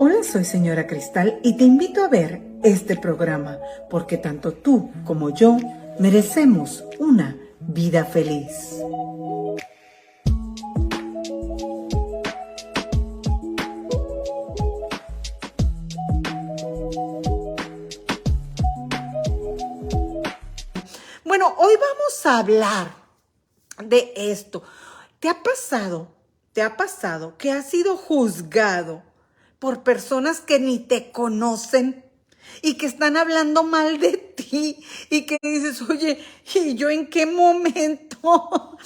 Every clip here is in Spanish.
Hola, soy señora Cristal y te invito a ver este programa porque tanto tú como yo merecemos una vida feliz. Bueno, hoy vamos a hablar de esto. ¿Te ha pasado que has sido juzgado por personas que ni te conocen y que están hablando mal de ti y que dices, oye, ¿y yo en qué momento,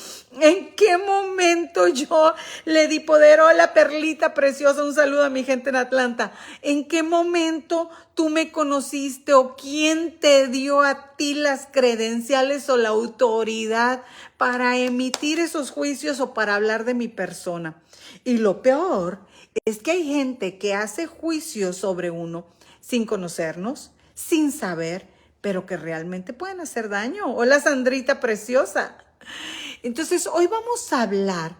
yo le di poder? Hola, Perlita preciosa, un saludo a mi gente en Atlanta. ¿En qué momento tú me conociste o quién te dio a ti las credenciales o la autoridad para emitir esos juicios o para hablar de mi persona? Y lo peor es que hay gente que hace juicios sobre uno sin conocernos, sin saber, pero que realmente pueden hacer daño. Hola, Sandrita preciosa. Entonces, hoy vamos a hablar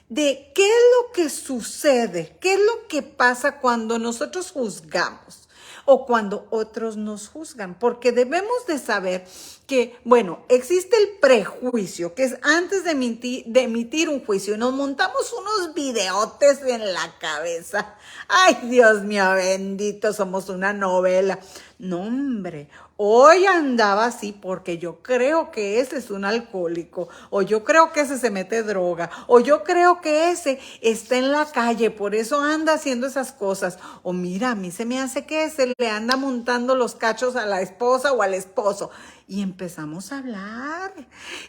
de qué es lo que sucede, qué es lo que pasa cuando nosotros juzgamos o cuando otros nos juzgan, porque debemos de saber que, bueno, existe el prejuicio, que es antes de emitir un juicio, y nos montamos unos videotes en la cabeza. Ay, Dios mío, bendito, somos una novela. No, hombre, hoy andaba así porque yo creo que ese es un alcohólico, o yo creo que ese se mete droga, o yo creo que ese está en la calle, por eso anda haciendo esas cosas. O mira, a mí se me hace que ese le anda montando los cachos a la esposa o al esposo. Y empezamos a hablar.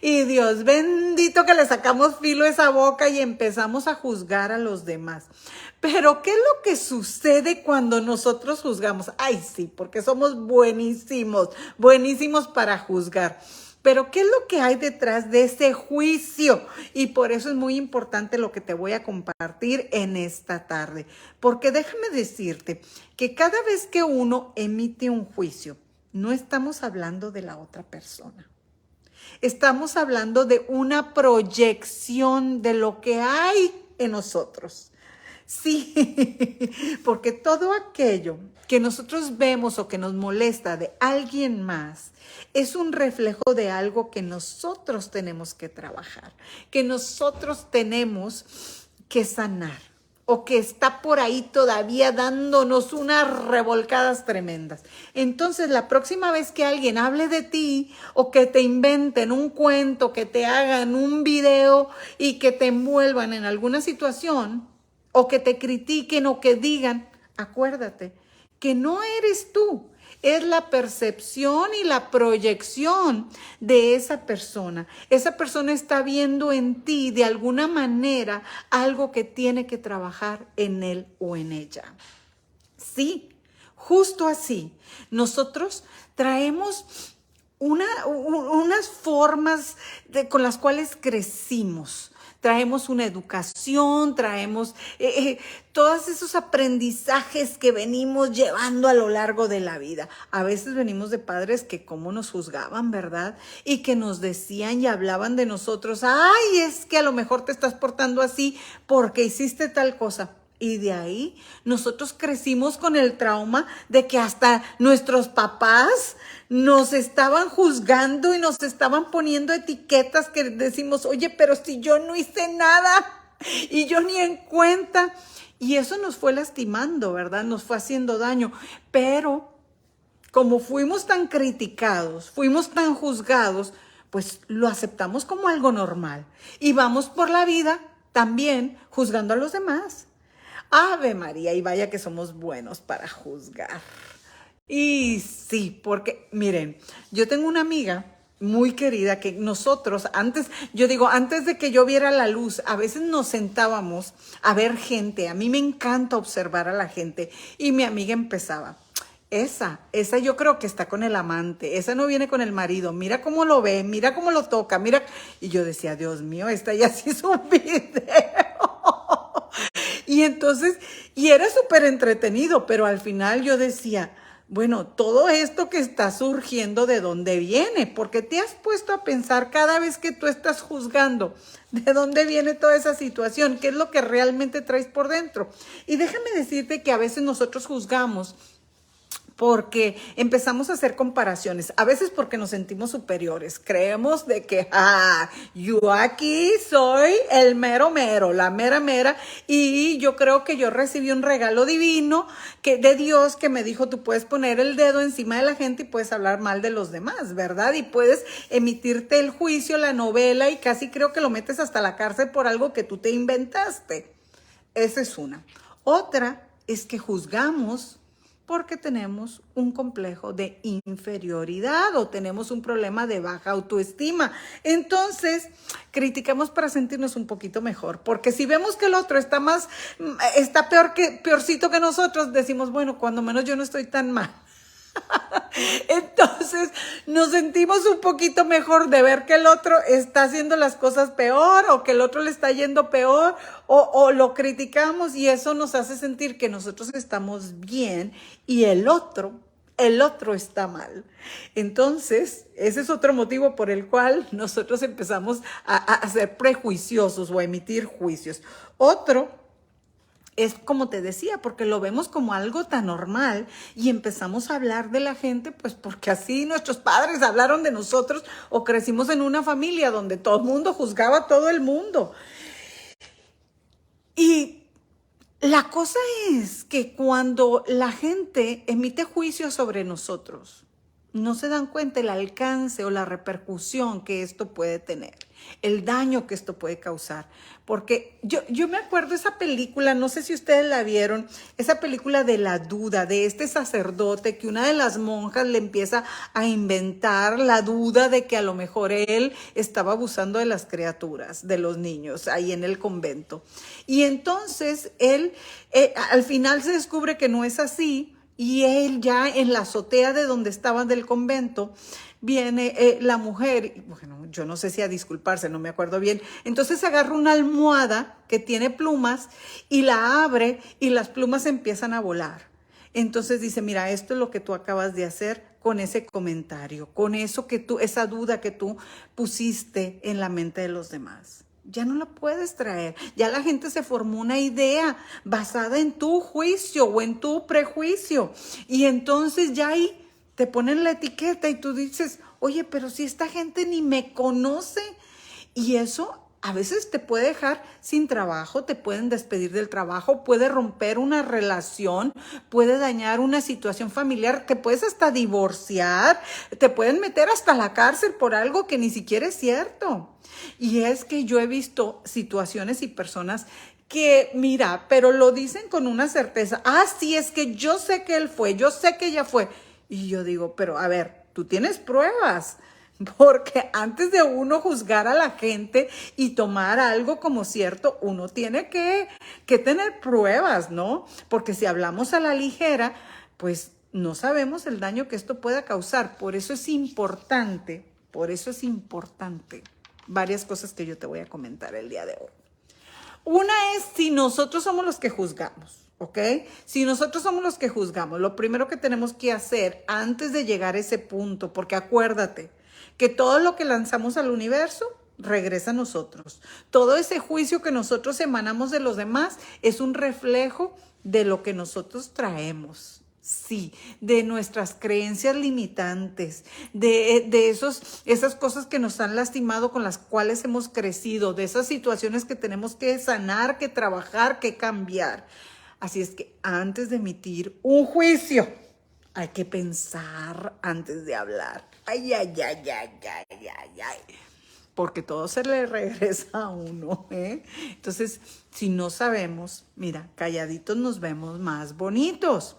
Y Dios bendito que le sacamos filo a esa boca y empezamos a juzgar a los demás. Pero ¿qué es lo que sucede cuando nosotros juzgamos? Ay, sí, porque somos buenísimos para juzgar. Pero ¿qué es lo que hay detrás de ese juicio? Y por eso es muy importante lo que te voy a compartir en esta tarde. Porque déjame decirte que cada vez que uno emite un juicio, no estamos hablando de la otra persona. Estamos hablando de una proyección de lo que hay en nosotros. Sí, porque todo aquello que nosotros vemos o que nos molesta de alguien más es un reflejo de algo que nosotros tenemos que trabajar, que nosotros tenemos que sanar o que está por ahí todavía dándonos unas revolcadas tremendas. Entonces, la próxima vez que alguien hable de ti o que te inventen un cuento, que te hagan un video y que te envuelvan en alguna situación, o que te critiquen o que digan, acuérdate que no eres tú, es la percepción y la proyección de esa persona. Esa persona está viendo en ti de alguna manera algo que tiene que trabajar en él o en ella. Sí, justo así. Nosotros traemos unas formas con las cuales crecimos. Traemos una educación, traemos todos esos aprendizajes que venimos llevando a lo largo de la vida. A veces venimos de padres que cómo nos juzgaban, ¿verdad? Y que nos decían y hablaban de nosotros, ay, es que a lo mejor te estás portando así porque hiciste tal cosa. Y de ahí nosotros crecimos con el trauma de que hasta nuestros papás nos estaban juzgando y nos estaban poniendo etiquetas que decimos, oye, pero si yo no hice nada y yo ni en cuenta. Y eso nos fue lastimando, ¿verdad? Nos fue haciendo daño. Pero como fuimos tan criticados, fuimos tan juzgados, pues lo aceptamos como algo normal. Y vamos por la vida también juzgando a los demás. Ave María, y vaya que somos buenos para juzgar. Y sí, porque miren, yo tengo una amiga muy querida que nosotros antes de que yo viera la luz, a veces nos sentábamos a ver gente. A mí me encanta observar a la gente y mi amiga empezaba. Esa yo creo que está con el amante, esa no viene con el marido, mira cómo lo ve, mira cómo lo toca, mira. Y yo decía, Dios mío, esta ya se hizo un video. Y entonces, y era súper entretenido, pero al final yo decía, Bueno, todo esto que está surgiendo, ¿de dónde viene? Porque te has puesto a pensar cada vez que tú estás juzgando, ¿de dónde viene toda esa situación? ¿Qué es lo que realmente traes por dentro? Y déjame decirte que a veces nosotros juzgamos porque empezamos a hacer comparaciones, a veces porque nos sentimos superiores, creemos de que, yo aquí soy el mero mero, la mera mera, y yo creo que yo recibí un regalo divino de Dios que me dijo, tú puedes poner el dedo encima de la gente y puedes hablar mal de los demás, ¿verdad? Y puedes emitirte el juicio, la novela, y casi creo que lo metes hasta la cárcel por algo que tú te inventaste. Esa es una. Otra es que juzgamos porque tenemos un complejo de inferioridad o tenemos un problema de baja autoestima. Entonces, criticamos para sentirnos un poquito mejor, porque si vemos que el otro está peorcito que nosotros, decimos, bueno, cuando menos yo no estoy tan mal. Entonces nos sentimos un poquito mejor de ver que el otro está haciendo las cosas peor o que el otro le está yendo peor o lo criticamos y eso nos hace sentir que nosotros estamos bien y el otro está mal. Entonces, ese es otro motivo por el cual nosotros empezamos a ser prejuiciosos o a emitir juicios. Otro es como te decía, porque lo vemos como algo tan normal y empezamos a hablar de la gente, pues porque así nuestros padres hablaron de nosotros o crecimos en una familia donde todo el mundo juzgaba a todo el mundo. Y la cosa es que cuando la gente emite juicios sobre nosotros, no se dan cuenta el alcance o la repercusión que esto puede tener, el daño que esto puede causar. Porque yo me acuerdo esa película, no sé si ustedes la vieron, esa película de la duda, de este sacerdote que una de las monjas le empieza a inventar la duda de que a lo mejor él estaba abusando de las criaturas, de los niños, ahí en el convento. Y entonces él, al final se descubre que no es así, y él ya en la azotea de donde estaban del convento, viene la mujer, bueno, yo no sé si a disculparse, no me acuerdo bien, entonces agarra una almohada que tiene plumas y la abre y las plumas empiezan a volar. Entonces dice, mira, esto es lo que tú acabas de hacer con ese comentario, con eso esa duda que tú pusiste en la mente de los demás. Ya no la puedes traer. Ya la gente se formó una idea basada en tu juicio o en tu prejuicio. Y entonces ya ahí te ponen la etiqueta y tú dices, oye, pero si esta gente ni me conoce. Y eso a veces te puede dejar sin trabajo, te pueden despedir del trabajo, puede romper una relación, puede dañar una situación familiar, te puedes hasta divorciar, te pueden meter hasta la cárcel por algo que ni siquiera es cierto. Y es que yo he visto situaciones y personas que, mira, pero lo dicen con una certeza. Sí, es que yo sé que él fue, yo sé que ella fue. Y yo digo, pero a ver, tú tienes pruebas. Porque antes de uno juzgar a la gente y tomar algo como cierto, uno tiene que tener pruebas, ¿no? Porque si hablamos a la ligera, pues no sabemos el daño que esto pueda causar. Por eso es importante varias cosas que yo te voy a comentar el día de hoy. Una es si nosotros somos los que juzgamos, ¿ok? Si nosotros somos los que juzgamos, lo primero que tenemos que hacer antes de llegar a ese punto, porque acuérdate que todo lo que lanzamos al universo regresa a nosotros. Todo ese juicio que nosotros emanamos de los demás es un reflejo de lo que nosotros traemos. Sí, de nuestras creencias limitantes, de esas cosas que nos han lastimado, con las cuales hemos crecido, de esas situaciones que tenemos que sanar, que trabajar, que cambiar. Así es que antes de emitir un juicio, hay que pensar antes de hablar. Ay. Porque todo se le regresa a uno, ¿eh? Entonces, si no sabemos, mira, calladitos nos vemos más bonitos.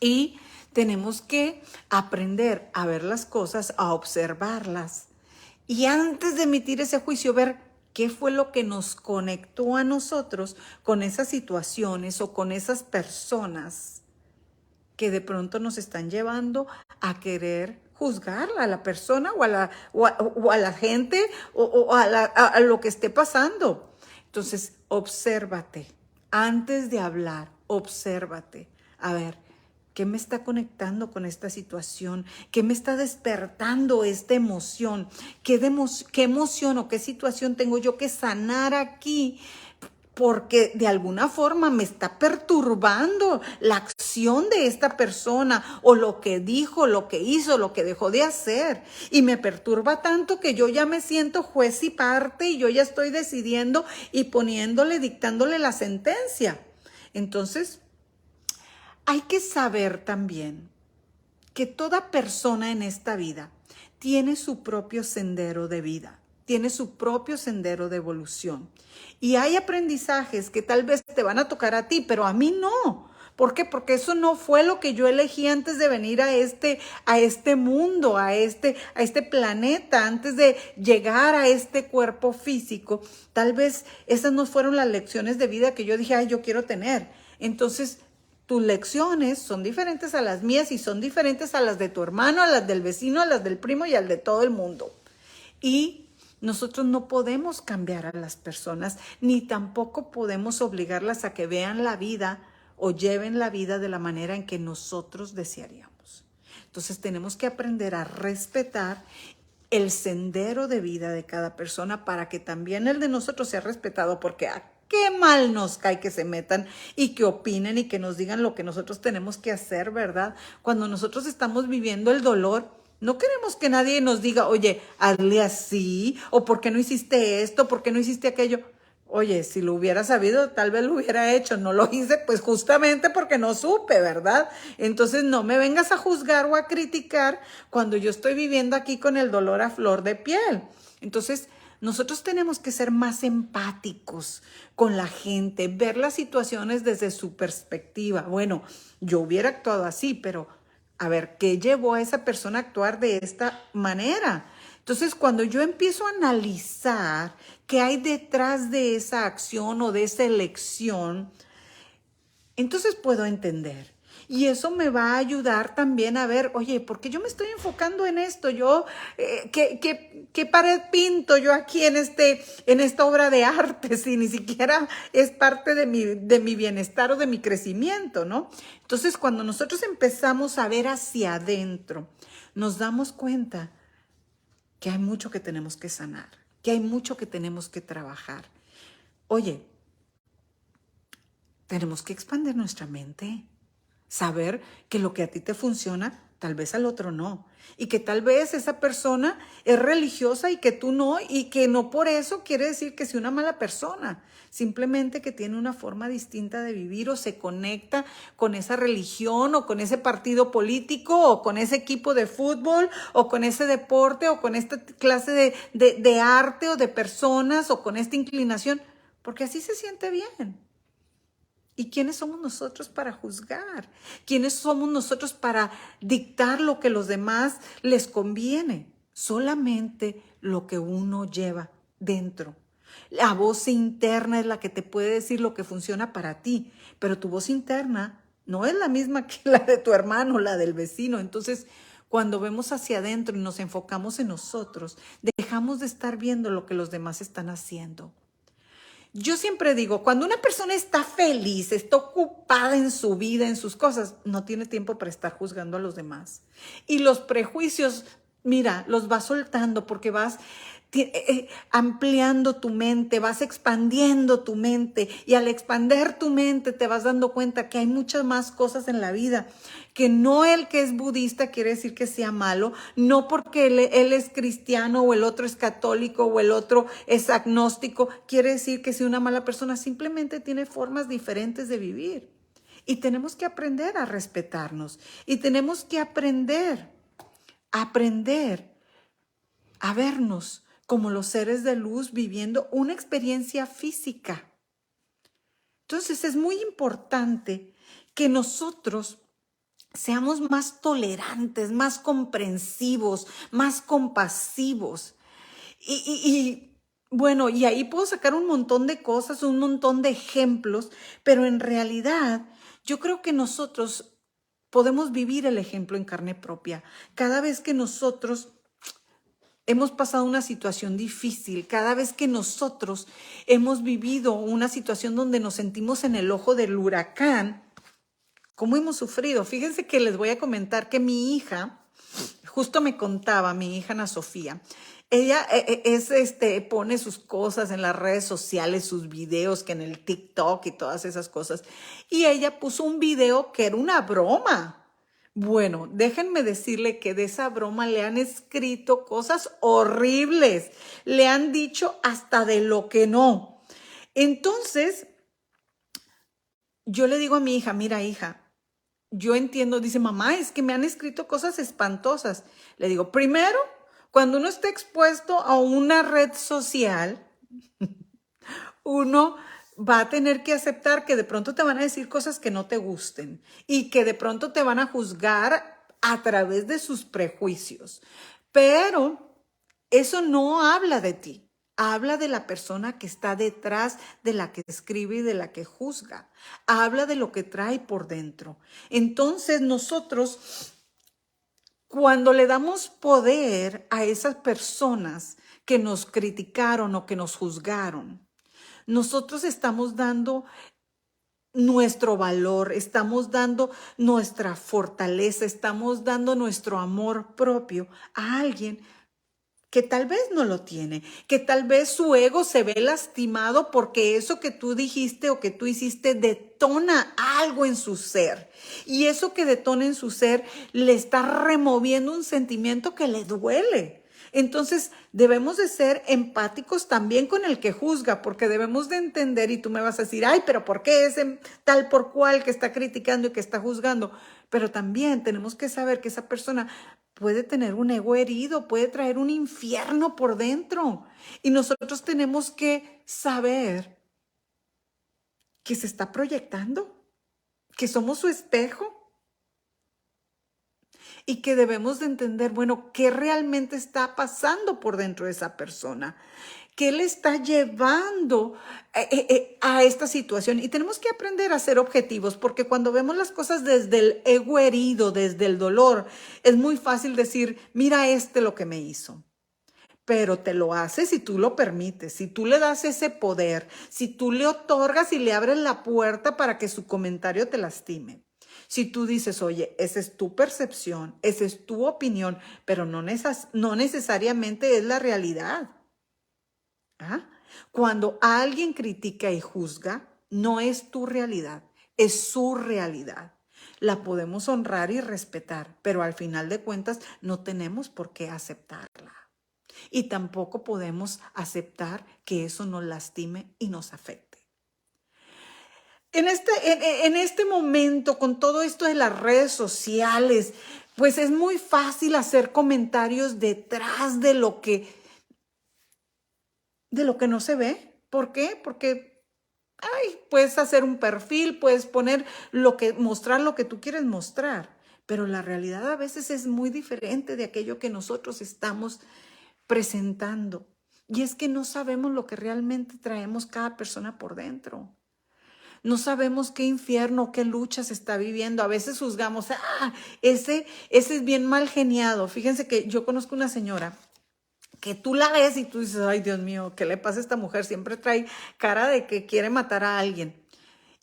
Y tenemos que aprender a ver las cosas, a observarlas. Y antes de emitir ese juicio, ver qué fue lo que nos conectó a nosotros con esas situaciones o con esas personas que de pronto nos están llevando a querer juzgar a la persona o a la gente o a lo que esté pasando. Entonces, obsérvate. Antes de hablar, obsérvate. A ver, ¿Qué me está conectando con esta situación? ¿Qué me está despertando esta emoción? ¿Qué emoción o qué situación tengo yo que sanar aquí? Porque de alguna forma me está perturbando la acción de esta persona o lo que dijo, lo que hizo, lo que dejó de hacer. Y me perturba tanto que yo ya me siento juez y parte y yo ya estoy decidiendo y dictándole la sentencia. Entonces, hay que saber también que toda persona en esta vida tiene su propio sendero de vida, tiene su propio sendero de evolución. Y hay aprendizajes que tal vez te van a tocar a ti, pero a mí no. ¿Por qué? Porque eso no fue lo que yo elegí antes de venir a este mundo, a este planeta, antes de llegar a este cuerpo físico. Tal vez esas no fueron las lecciones de vida que yo dije, ay, yo quiero tener. Entonces, tus lecciones son diferentes a las mías y son diferentes a las de tu hermano, a las del vecino, a las del primo y al de todo el mundo. Y nosotros no podemos cambiar a las personas, ni tampoco podemos obligarlas a que vean la vida o lleven la vida de la manera en que nosotros desearíamos. Entonces tenemos que aprender a respetar el sendero de vida de cada persona para que también el de nosotros sea respetado, porque qué mal nos cae que se metan y que opinen y que nos digan lo que nosotros tenemos que hacer, ¿verdad? Cuando nosotros estamos viviendo el dolor, no queremos que nadie nos diga, oye, hazle así, o ¿por qué no hiciste esto? ¿Por qué no hiciste aquello? Oye, si lo hubiera sabido, tal vez lo hubiera hecho. No lo hice, pues justamente porque no supe, ¿verdad? Entonces no me vengas a juzgar o a criticar cuando yo estoy viviendo aquí con el dolor a flor de piel. Entonces, nosotros tenemos que ser más empáticos con la gente, ver las situaciones desde su perspectiva. Bueno, yo hubiera actuado así, pero a ver, ¿qué llevó a esa persona a actuar de esta manera? Entonces, cuando yo empiezo a analizar qué hay detrás de esa acción o de esa elección, entonces puedo entender. Y eso me va a ayudar también a ver, oye, ¿por qué yo me estoy enfocando en esto? Yo, ¿qué pared pinto yo aquí en esta obra de arte si ni siquiera es parte de mi bienestar o de mi crecimiento, ¿no? Entonces, cuando nosotros empezamos a ver hacia adentro, nos damos cuenta que hay mucho que tenemos que sanar, que hay mucho que tenemos que trabajar. Oye, tenemos que expandir nuestra mente. Saber que lo que a ti te funciona, tal vez al otro no. Y que tal vez esa persona es religiosa y que tú no, y que no por eso quiere decir que sea una mala persona. Simplemente que tiene una forma distinta de vivir o se conecta con esa religión o con ese partido político o con ese equipo de fútbol o con ese deporte o con esta clase de arte o de personas o con esta inclinación, porque así se siente bien. ¿Y quiénes somos nosotros para juzgar? ¿Quiénes somos nosotros para dictar lo que a los demás les conviene? Solamente lo que uno lleva dentro. La voz interna es la que te puede decir lo que funciona para ti, pero tu voz interna no es la misma que la de tu hermano, la del vecino. Entonces, cuando vemos hacia adentro y nos enfocamos en nosotros, dejamos de estar viendo lo que los demás están haciendo. Yo siempre digo, cuando una persona está feliz, está ocupada en su vida, en sus cosas, no tiene tiempo para estar juzgando a los demás. Y los prejuicios, mira, los vas soltando porque vas ampliando tu mente, vas expandiendo tu mente y al expander tu mente te vas dando cuenta que hay muchas más cosas en la vida, que no el que es budista quiere decir que sea malo, no porque él es cristiano o el otro es católico o el otro es agnóstico, quiere decir que sea una mala persona, simplemente tiene formas diferentes de vivir. Y tenemos que aprender a respetarnos y tenemos que aprender a vernos como los seres de luz viviendo una experiencia física. Entonces es muy importante que nosotros seamos más tolerantes, más comprensivos, más compasivos. Bueno, y ahí puedo sacar un montón de cosas, un montón de ejemplos, pero en realidad yo creo que nosotros podemos vivir el ejemplo en carne propia. Cada vez que nosotros hemos pasado una situación difícil, cada vez que nosotros hemos vivido una situación donde nos sentimos en el ojo del huracán, cómo hemos sufrido. Fíjense que les voy a comentar que mi hija, justo me contaba, mi hija Ana Sofía, ella pone sus cosas en las redes sociales, sus videos, que en el TikTok y todas esas cosas. Y ella puso un video que era una broma. Bueno, déjenme decirle que de esa broma le han escrito cosas horribles. Le han dicho hasta de lo que no. Entonces, yo le digo a mi hija, mira, hija, yo entiendo, dice, mamá, es que me han escrito cosas espantosas. Le digo, primero, cuando uno está expuesto a una red social, uno va a tener que aceptar que de pronto te van a decir cosas que no te gusten y que de pronto te van a juzgar a través de sus prejuicios. Pero eso no habla de ti. Habla de la persona que está detrás de la que escribe y de la que juzga. Habla de lo que trae por dentro. Entonces nosotros, cuando le damos poder a esas personas que nos criticaron o que nos juzgaron, nosotros estamos dando nuestro valor, estamos dando nuestra fortaleza, estamos dando nuestro amor propio a alguien que tal vez no lo tiene, que tal vez su ego se ve lastimado porque eso que tú dijiste o que tú hiciste detona algo en su ser. Y eso que detona en su ser le está removiendo un sentimiento que le duele. Entonces debemos de ser empáticos también con el que juzga, porque debemos de entender, y tú me vas a decir, ay, pero ¿por qué ese tal por cual que está criticando y que está juzgando? Pero también tenemos que saber que esa persona puede tener un ego herido, puede traer un infierno por dentro. Y nosotros tenemos que saber que se está proyectando, que somos su espejo y que debemos de entender, bueno, qué realmente está pasando por dentro de esa persona. ¿Qué le está llevando a esta situación? Y tenemos que aprender a ser objetivos, porque cuando vemos las cosas desde el ego herido, desde el dolor, es muy fácil decir, mira lo que me hizo. Pero te lo hace si tú lo permites, si tú le das ese poder, si tú le otorgas y le abres la puerta para que su comentario te lastime. Si tú dices, oye, esa es tu percepción, esa es tu opinión, pero no necesariamente es la realidad. ¿Ah? Cuando alguien critica y juzga, no es tu realidad, es su realidad. La podemos honrar y respetar, pero al final de cuentas no tenemos por qué aceptarla. Y tampoco podemos aceptar que eso nos lastime y nos afecte. En este momento, con todo esto de las redes sociales, pues es muy fácil hacer comentarios detrás de lo que no se ve. ¿Por qué? Porque puedes hacer un perfil, puedes mostrar lo que tú quieres mostrar, pero la realidad a veces es muy diferente de aquello que nosotros estamos presentando. Y es que no sabemos lo que realmente traemos cada persona por dentro. No sabemos qué infierno, qué lucha se está viviendo. A veces juzgamos, ese es bien mal geniado. Fíjense que yo conozco una señora que tú la ves y tú dices, ay, Dios mío, ¿qué le pasa a esta mujer? Siempre trae cara de que quiere matar a alguien.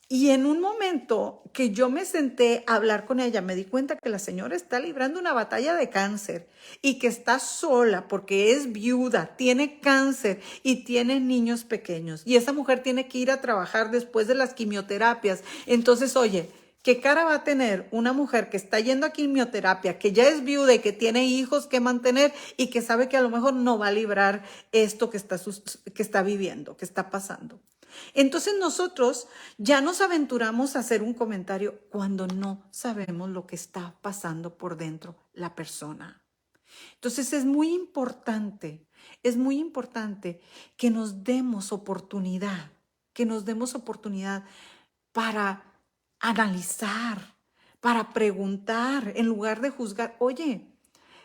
Y en un momento que yo me senté a hablar con ella, me di cuenta que la señora está librando una batalla de cáncer y que está sola porque es viuda, tiene cáncer y tiene niños pequeños. Y esa mujer tiene que ir a trabajar después de las quimioterapias. Entonces, oye, ¿qué cara va a tener una mujer que está yendo a quimioterapia, que ya es viuda y que tiene hijos que mantener y que sabe que a lo mejor no va a librar esto que está viviendo, que está pasando? Entonces nosotros ya nos aventuramos a hacer un comentario cuando no sabemos lo que está pasando por dentro la persona. Entonces es muy importante que nos demos oportunidad, para analizar, para preguntar, en lugar de juzgar. Oye,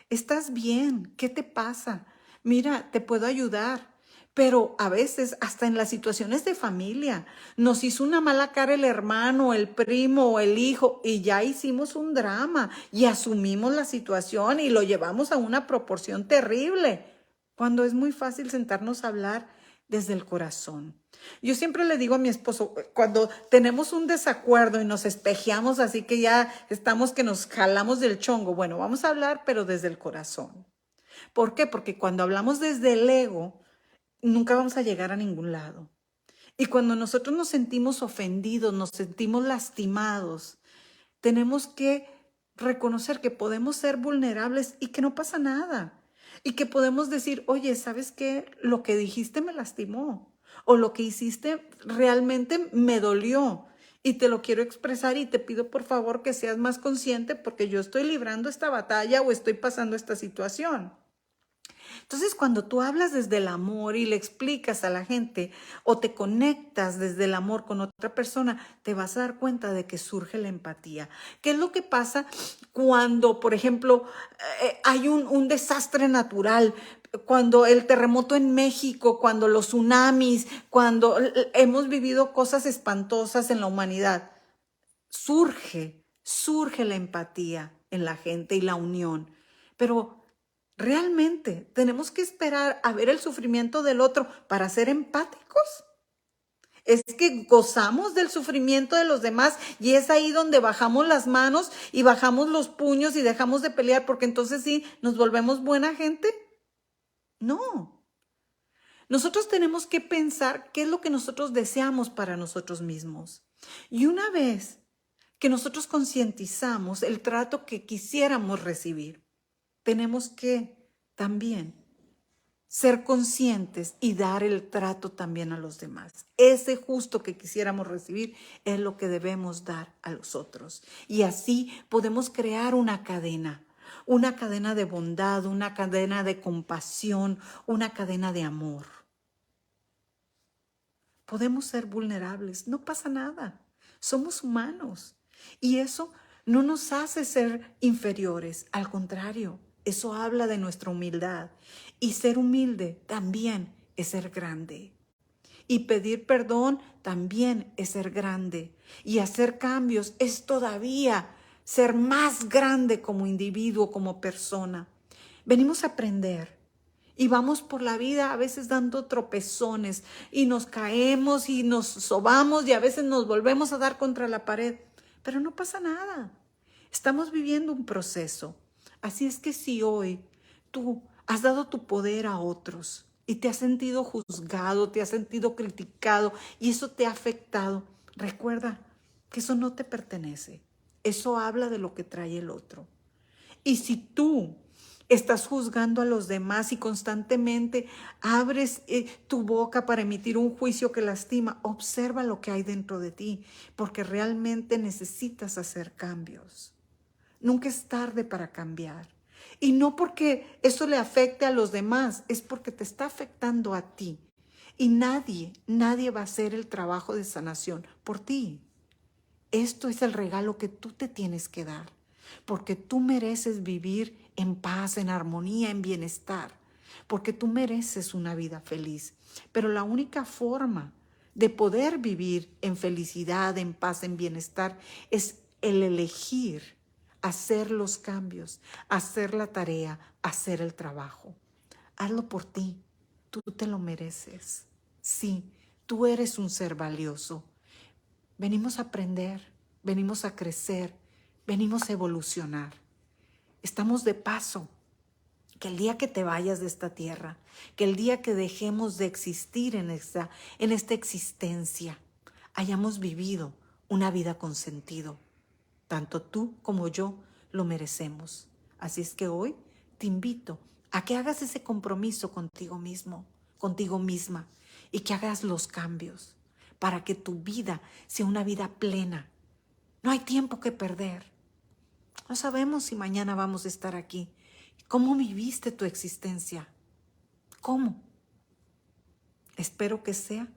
¿estás bien? ¿Qué te pasa? Mira, te puedo ayudar. Pero a veces, hasta en las situaciones de familia, nos hizo una mala cara el hermano, el primo o el hijo y ya hicimos un drama y asumimos la situación y lo llevamos a una proporción terrible. Cuando es muy fácil sentarnos a hablar desde el corazón. Yo siempre le digo a mi esposo, cuando tenemos un desacuerdo y nos espejeamos así que ya estamos que nos jalamos del chongo, bueno, vamos a hablar, pero desde el corazón. ¿Por qué? Porque cuando hablamos desde el ego, nunca vamos a llegar a ningún lado. Y cuando nosotros nos sentimos ofendidos, nos sentimos lastimados, tenemos que reconocer que podemos ser vulnerables y que no pasa nada. Y que podemos decir, oye, ¿sabes qué? Lo que dijiste me lastimó. O lo que hiciste realmente me dolió. Y te lo quiero expresar y te pido por favor que seas más consciente porque yo estoy librando esta batalla o estoy pasando esta situación. Entonces, cuando tú hablas desde el amor y le explicas a la gente o te conectas desde el amor con otra persona, te vas a dar cuenta de que surge la empatía. ¿Qué es lo que pasa cuando, por ejemplo, hay un desastre natural? Cuando el terremoto en México, cuando los tsunamis, cuando hemos vivido cosas espantosas en la humanidad, surge la empatía en la gente y la unión. Pero ¿realmente tenemos que esperar a ver el sufrimiento del otro para ser empáticos? Es que gozamos del sufrimiento de los demás y es ahí donde bajamos las manos y bajamos los puños y dejamos de pelear porque entonces sí nos volvemos buena gente. No. Nosotros tenemos que pensar qué es lo que nosotros deseamos para nosotros mismos. Y una vez que nosotros concientizamos el trato que quisiéramos recibir, tenemos que también ser conscientes y dar el trato también a los demás. Ese justo que quisiéramos recibir es lo que debemos dar a los otros. Y así podemos crear una cadena de bondad, una cadena de compasión, una cadena de amor. Podemos ser vulnerables, no pasa nada. Somos humanos y eso no nos hace ser inferiores, al contrario. Eso habla de nuestra humildad. Y ser humilde también es ser grande. Y pedir perdón también es ser grande. Y hacer cambios es todavía ser más grande como individuo, como persona. Venimos a aprender. Y vamos por la vida a veces dando tropezones y nos caemos y nos sobamos y a veces nos volvemos a dar contra la pared. Pero no pasa nada. Estamos viviendo un proceso. Así es que si hoy tú has dado tu poder a otros y te has sentido juzgado, te has sentido criticado y eso te ha afectado, recuerda que eso no te pertenece. Eso habla de lo que trae el otro. Y si tú estás juzgando a los demás y constantemente abres tu boca para emitir un juicio que lastima, observa lo que hay dentro de ti, porque realmente necesitas hacer cambios. Nunca es tarde para cambiar. Y no porque eso le afecte a los demás, es porque te está afectando a ti. Y nadie va a hacer el trabajo de sanación por ti. Esto es el regalo que tú te tienes que dar, porque tú mereces vivir en paz, en armonía, en bienestar, porque tú mereces una vida feliz. Pero la única forma de poder vivir en felicidad, en paz, en bienestar, es el elegir hacer los cambios, hacer la tarea, hacer el trabajo. Hazlo por ti, tú te lo mereces. Sí, tú eres un ser valioso. Venimos a aprender, venimos a crecer, venimos a evolucionar. Estamos de paso. Que el día que te vayas de esta tierra, que el día que dejemos de existir en esta existencia, hayamos vivido una vida con sentido. Tanto tú como yo lo merecemos. Así es que hoy te invito a que hagas ese compromiso contigo mismo, contigo misma, y que hagas los cambios para que tu vida sea una vida plena. No hay tiempo que perder. No sabemos si mañana vamos a estar aquí. ¿Cómo viviste tu existencia? ¿Cómo? Espero que sea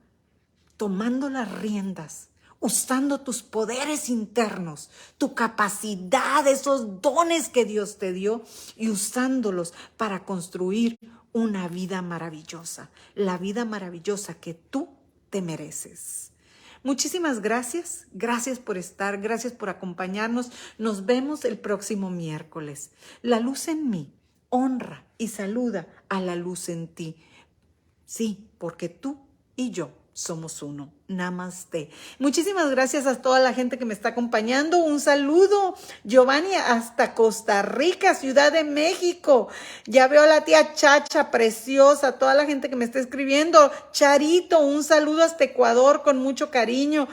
tomando las riendas, usando tus poderes internos, tu capacidad, esos dones que Dios te dio y usándolos para construir una vida maravillosa, la vida maravillosa que tú te mereces. Muchísimas gracias, gracias por estar, gracias por acompañarnos. Nos vemos el próximo miércoles. La luz en mí honra y saluda a la luz en ti. Sí, porque tú y yo somos uno. Namaste. Muchísimas gracias a toda la gente que me está acompañando. Un saludo, Giovanni, hasta Costa Rica, Ciudad de México. Ya veo a la tía Chacha, preciosa, toda la gente que me está escribiendo. Charito, un saludo hasta Ecuador con mucho cariño.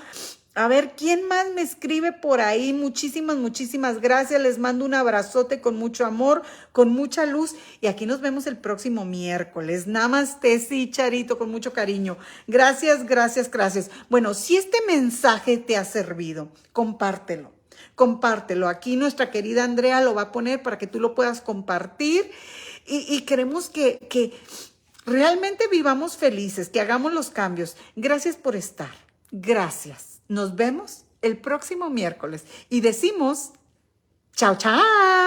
A ver, ¿quién más me escribe por ahí? Muchísimas gracias. Les mando un abrazote con mucho amor, con mucha luz. Y aquí nos vemos el próximo miércoles. Namaste, sí, Charito, con mucho cariño. Gracias. Bueno, si este mensaje te ha servido, compártelo. Compártelo. Aquí nuestra querida Andrea lo va a poner para que tú lo puedas compartir. Y queremos que realmente vivamos felices, que hagamos los cambios. Gracias por estar. Gracias. Nos vemos el próximo miércoles y decimos chao, chao.